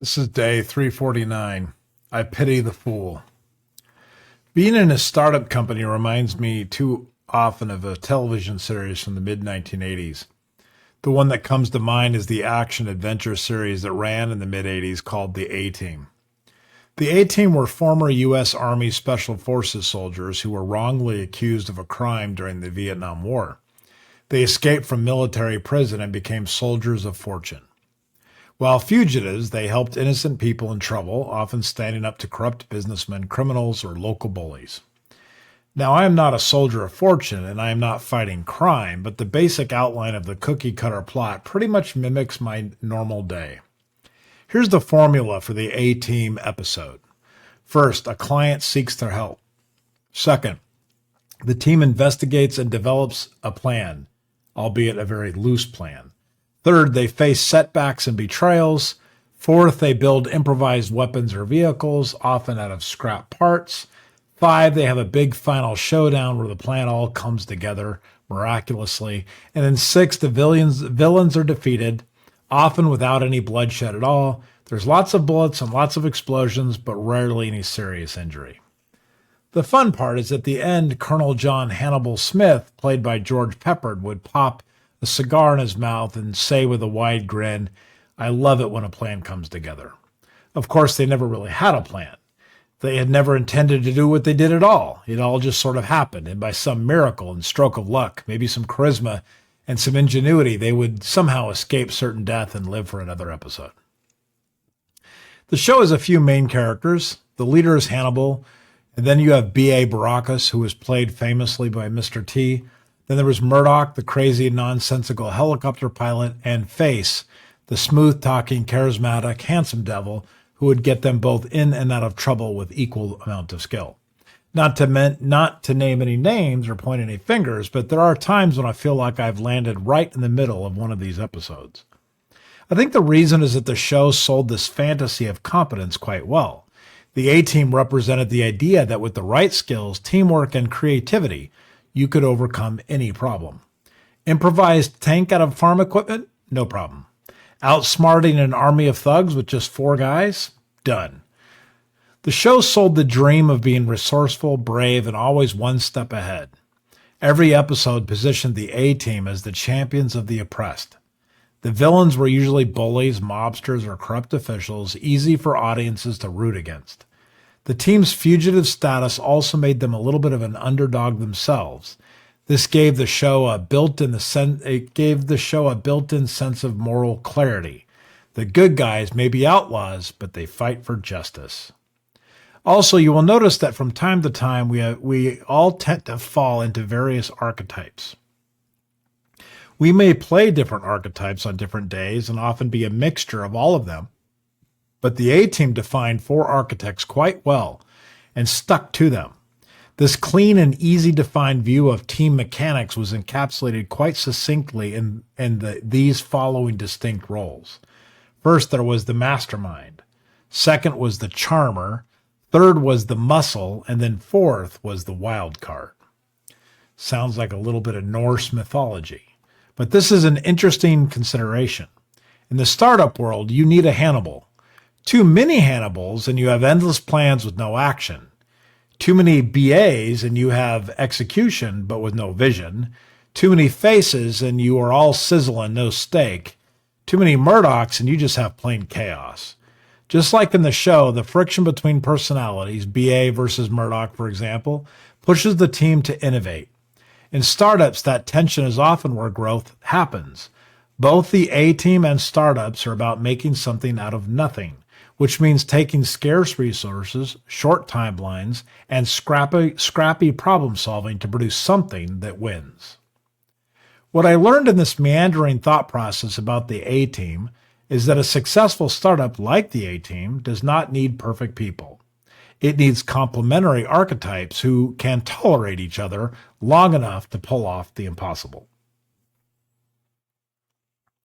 This is day 349. I pity the fool. Being in a startup company reminds me too often of a television series from the mid 1980s. The one that comes to mind is the action adventure series that ran in the mid 80s called The A-Team. The A-Team were former U.S. Army Special Forces soldiers who were wrongly accused of a crime during the Vietnam War. They escaped from military prison and became soldiers of fortune. While fugitives, they helped innocent people in trouble, often standing up to corrupt businessmen, criminals, or local bullies. Now, I am not a soldier of fortune, and I am not fighting crime, but the basic outline of the cookie-cutter plot pretty much mimics my normal day. Here's the formula for the A-Team episode. First, a client seeks their help. Second, the team investigates and develops a plan, albeit a very loose plan. Third, they face setbacks and betrayals. Fourth, they build improvised weapons or vehicles, often out of scrap parts. 5, they have a big final showdown where the plan all comes together miraculously. And then 6, the villains are defeated, often without any bloodshed at all. There's lots of bullets and lots of explosions, but rarely any serious injury. The fun part is at the end, Colonel John Hannibal Smith, played by George Peppard, would pop a cigar in his mouth and say with a wide grin, "I love it when a plan comes together." Of course, they never really had a plan. They had never intended to do what they did at all. It all just sort of happened, and by some miracle and stroke of luck, maybe some charisma and some ingenuity, they would somehow escape certain death and live for another episode. The show has a few main characters. The leader is Hannibal, and then you have B.A. Baracus, who was played famously by Mr. T. Then there was Murdock, the crazy, nonsensical helicopter pilot, and Face, the smooth-talking, charismatic, handsome devil who would get them both in and out of trouble with equal amount of skill. Not to name any names or point any fingers, but there are times when I feel like I've landed right in the middle of one of these episodes. I think the reason is that the show sold this fantasy of competence quite well. The A-Team represented the idea that with the right skills, teamwork, and creativity, you could overcome any problem. Improvised tank out of farm equipment? No problem. Outsmarting an army of thugs with just 4 guys? Done. The show sold the dream of being resourceful, brave, and always one step ahead. Every episode positioned the A-Team as the champions of the oppressed. The villains were usually bullies, mobsters, or corrupt officials, easy for audiences to root against. The team's fugitive status also made them a little bit of an underdog themselves. This gave the show a built-in sense of moral clarity. The good guys may be outlaws, but they fight for justice. Also, you will notice that from time to time we all tend to fall into various archetypes. We may play different archetypes on different days and often be a mixture of all of them. But the A-Team defined 4 archetypes quite well and stuck to them. This clean and easy defined view of team mechanics was encapsulated quite succinctly in these following distinct roles. First, there was the mastermind. Second was the charmer. Third was the muscle. And then fourth was the wild card. Sounds like a little bit of Norse mythology. But this is an interesting consideration. In the startup world, you need a Hannibal. Too many Hannibals and you have endless plans with no action. Too many BAs and you have execution but with no vision. Too many Faces and you are all sizzle and no steak. Too many Murdocks and you just have plain chaos. Just like in the show, the friction between personalities, BA versus Murdock, for example, pushes the team to innovate. In startups, that tension is often where growth happens. Both the A-Team and startups are about making something out of nothing, which means taking scarce resources, short timelines, and scrappy problem solving to produce something that wins. What I learned in this meandering thought process about the A-Team is that a successful startup like the A-Team does not need perfect people. It needs complementary archetypes who can tolerate each other long enough to pull off the impossible.